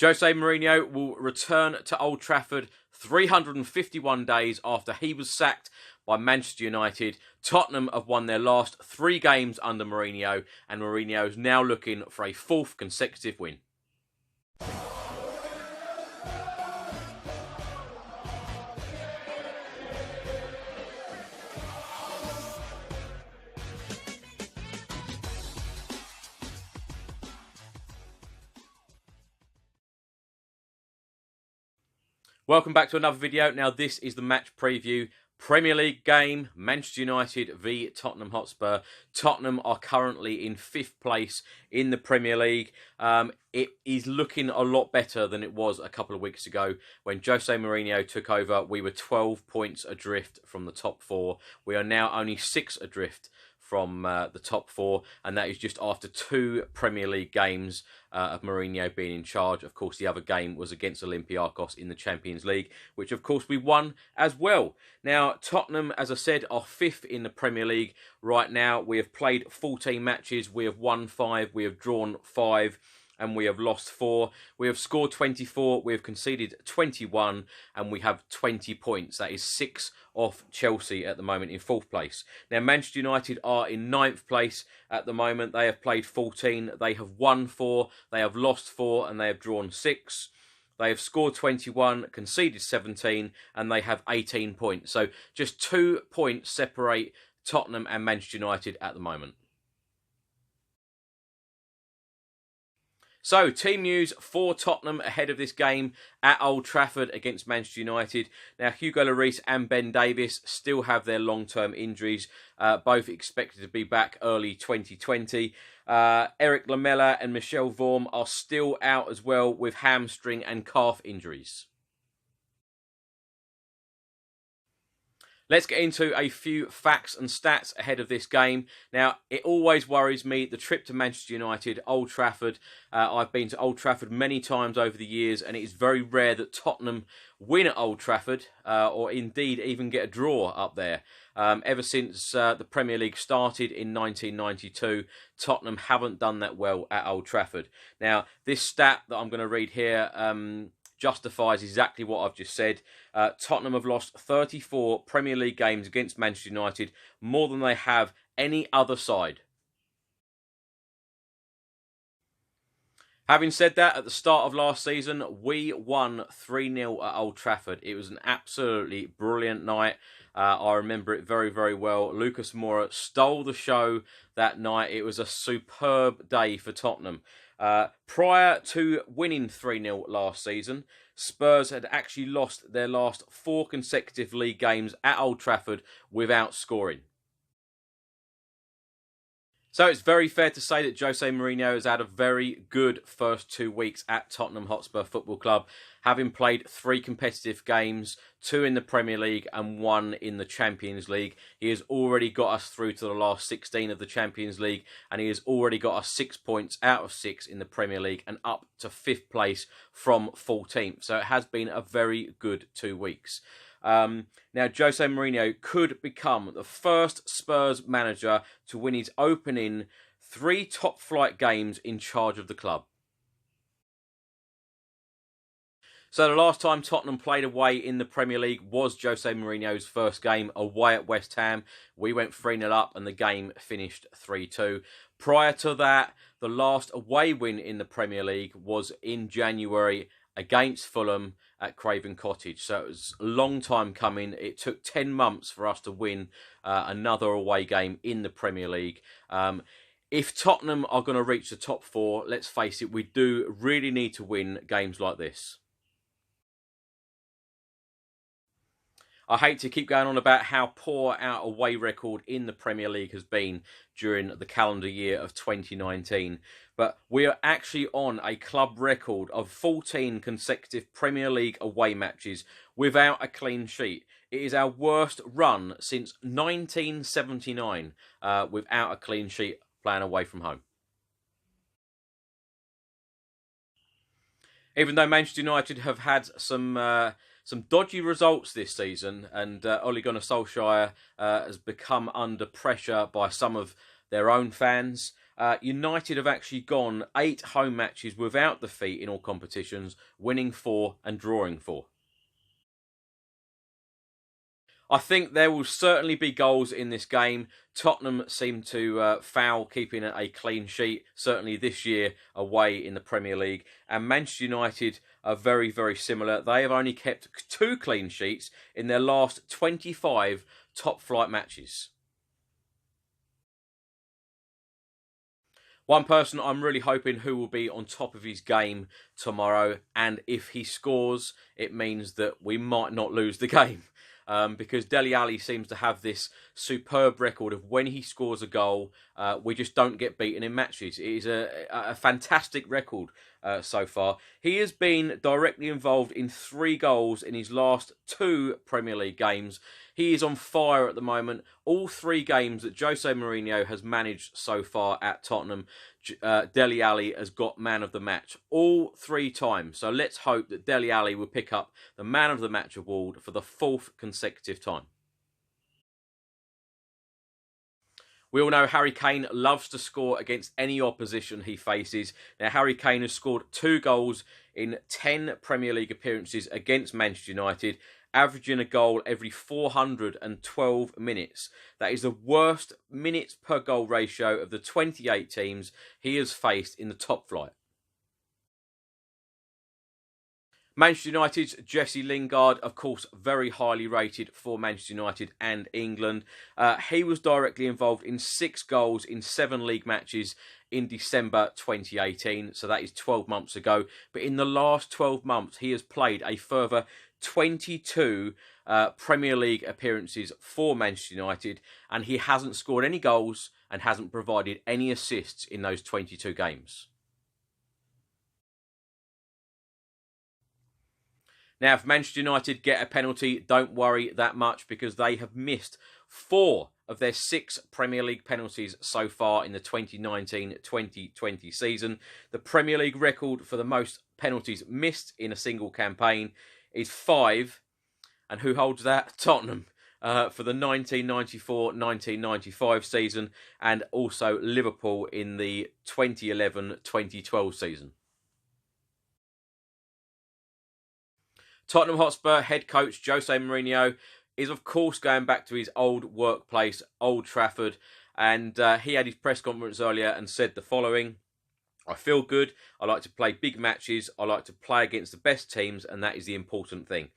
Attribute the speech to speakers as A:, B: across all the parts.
A: Jose Mourinho will return to Old Trafford 351 days after he was sacked by Manchester United. Tottenham have won their last 3 games under Mourinho, and Mourinho is now looking for a 4th consecutive win. Welcome back to another video. Now this is the match preview. Premier League game, Manchester United v Tottenham Hotspur. Tottenham are currently in 5th place in the Premier League. It is looking a lot better than it was a couple of weeks ago. When Jose Mourinho took over, we were 12 points adrift from the top 4. We are now only 6 adrift from the top 4, and that is just after 2 Premier League games of Mourinho being in charge. Of course, the other game was against Olympiacos in the Champions League, which of course we won as well. Now, Tottenham, as I said, are 5th in the Premier League right now. We have played 14 matches, we have won 5, we have drawn 5, and we have lost 4. We have scored 24, we have conceded 21, and we have 20 points. That is 6 off Chelsea at the moment in 4th place. Now, Manchester United are in 9th place at the moment. They have played 14, they have won 4, they have lost 4, and they have drawn 6. They have scored 21, conceded 17, and they have 18 points. So just 2 points separate Tottenham and Manchester United at the moment. So, team news for Tottenham ahead of this game at Old Trafford against Manchester United. Now, Hugo Lloris and Ben Davies still have their long-term injuries, both expected to be back early 2020. Eric Lamela and Michel Vorm are still out as well with hamstring and calf injuries. Let's get into a few facts and stats ahead of this game. Now, it always worries me, the trip to Manchester United, Old Trafford. I've been to Old Trafford many times over the years, and it is very rare that Tottenham win at Old Trafford, or indeed even get a draw up there. Ever since the Premier League started in 1992, Tottenham haven't done that well at Old Trafford. Now, this stat that I'm going to read here justifies exactly what I've just said. Tottenham have lost 34 Premier League games against Manchester United, more than they have any other side. Having said that, at the start of last season, we won 3-0 at Old Trafford. It was an absolutely brilliant night. I remember it very, very well. Lucas Moura stole the show that night. It was a superb day for Tottenham. Prior to winning 3-0 last season, Spurs had actually lost their last 4 consecutive league games at Old Trafford without scoring. So it's very fair to say that Jose Mourinho has had a very good first 2 weeks at Tottenham Hotspur Football Club, having played 3 competitive games, 2 in the Premier League and 1 in the Champions League. He has already got us through to the last 16 of the Champions League, and he has already got us 6 points out of 6 in the Premier League and up to 5th place from 14th. So it has been a very good 2 weeks. Now, Jose Mourinho could become the first Spurs manager to win his opening 3 top-flight games in charge of the club. So the last time Tottenham played away in the Premier League was Jose Mourinho's first game away at West Ham. We went 3-0 up and the game finished 3-2. Prior to that, the last away win in the Premier League was in January against Fulham at Craven Cottage. So it was a long time coming. It took 10 months for us to win another away game in the Premier League. If Tottenham are going to reach the top 4, let's face it, we do really need to win games like this. I hate to keep going on about how poor our away record in the Premier League has been during the calendar year of 2019. But we are actually on a club record of 14 consecutive Premier League away matches without a clean sheet. It is our worst run since 1979 without a clean sheet playing away from home. Even though Manchester United have had some dodgy results this season, and Ole Gunnar Solskjaer has become under pressure by some of their own fans. United have actually gone 8 home matches without defeat in all competitions, winning 4 and drawing 4. I think there will certainly be goals in this game. Tottenham seem to foul keeping a clean sheet, certainly this year away in the Premier League. And Manchester United are very, very similar. They have only kept 2 clean sheets in their last 25 top-flight matches. One person I'm really hoping who will be on top of his game tomorrow, and if he scores, it means that we might not lose the game. Because Dele Alli seems to have this superb record of when he scores a goal, we just don't get beaten in matches. It is a fantastic record so far. He has been directly involved in 3 goals in his last 2 Premier League games. He is on fire at the moment. All 3 games that Jose Mourinho has managed so far at Tottenham, Dele Alli has got man of the match all 3 times. So let's hope that Dele Alli will pick up the man of the match award for the 4th consecutive time. We all know Harry Kane loves to score against any opposition he faces. Now, Harry Kane has scored 2 goals in 10 Premier League appearances against Manchester United, averaging a goal every 412 minutes. That is the worst minutes per goal ratio of the 28 teams he has faced in the top flight. Manchester United's Jesse Lingard, of course, very highly rated for Manchester United and England. He was directly involved in 6 goals in 7 league matches in December 2018, so that is 12 months ago. But in the last 12 months, he has played a further 22 Premier League appearances for Manchester United, and he hasn't scored any goals and hasn't provided any assists in those 22 games. Now, if Manchester United get a penalty, don't worry that much because they have missed 4 of their 6 Premier League penalties so far in the 2019-2020 season. The Premier League record for the most penalties missed in a single campaign is 5. And who holds that? Tottenham. For the 1994-1995 season, and also Liverpool in the 2011-2012 season. Tottenham Hotspur head coach Jose Mourinho is, of course, going back to his old workplace, Old Trafford, and he had his press conference earlier and said the following: "I feel good, I like to play big matches, I like to play against the best teams, and that is the important thing.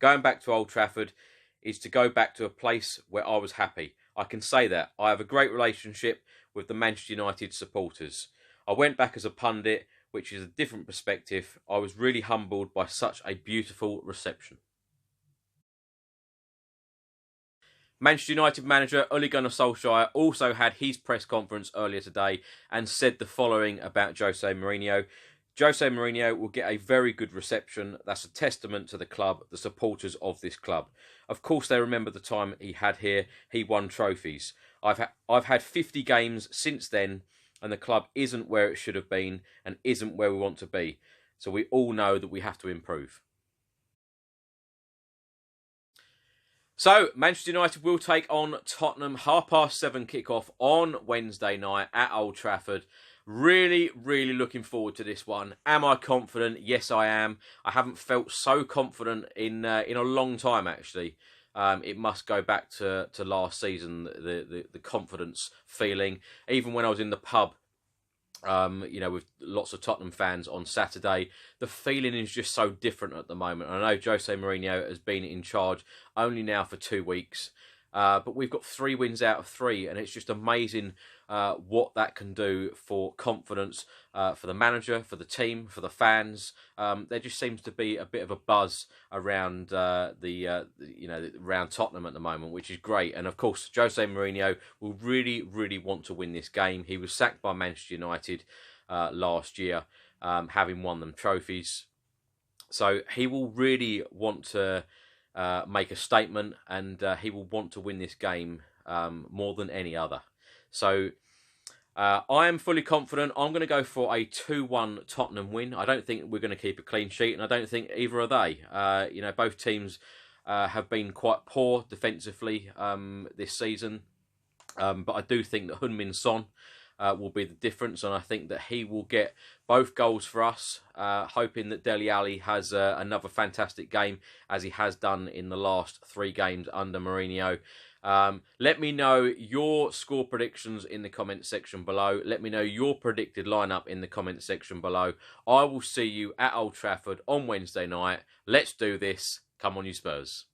A: Going back to Old Trafford is to go back to a place where I was happy. I can say that. I have a great relationship with the Manchester United supporters. I went back as a pundit, which is a different perspective. I was really humbled by such a beautiful reception." Manchester United manager Ole Gunnar Solskjaer also had his press conference earlier today and said the following about Jose Mourinho: "Jose Mourinho will get a very good reception. That's a testament to the club, the supporters of this club. Of course, they remember the time he had here. He won trophies. I've had 50 games since then, and the club isn't where it should have been and isn't where we want to be. So we all know that we have to improve." So, Manchester United will take on Tottenham, 7:30 kickoff on Wednesday night at Old Trafford. Really, really looking forward to this one. Am I confident? Yes, I am. I haven't felt so confident in a long time, actually. It must go back to last season, the confidence feeling. Even when I was in the pub, with lots of Tottenham fans on Saturday, the feeling is just so different at the moment. I know Jose Mourinho has been in charge only now for 2 weeks, but we've got 3 wins out of 3, and it's just amazing what that can do for confidence, for the manager, for the team, for the fans. There just seems to be a bit of a buzz around around Tottenham at the moment, which is great. And of course, Jose Mourinho will really, really want to win this game. He was sacked by Manchester United last year, having won them trophies. So he will really want to make a statement, and he will want to win this game more than any other. So I am fully confident. I'm going to go for a 2-1 Tottenham win. I don't think we're going to keep a clean sheet, and I don't think either are they. Both teams have been quite poor defensively this season, but I do think that Heung-min Son will be the difference, and I think that he will get both goals for us, hoping that Dele Alli has another fantastic game, as he has done in the last 3 games under Mourinho. Let me know your score predictions in the comment section below. Let me know your predicted lineup in the comment section below. I will see you at Old Trafford on Wednesday night. Let's do this. Come on, you Spurs.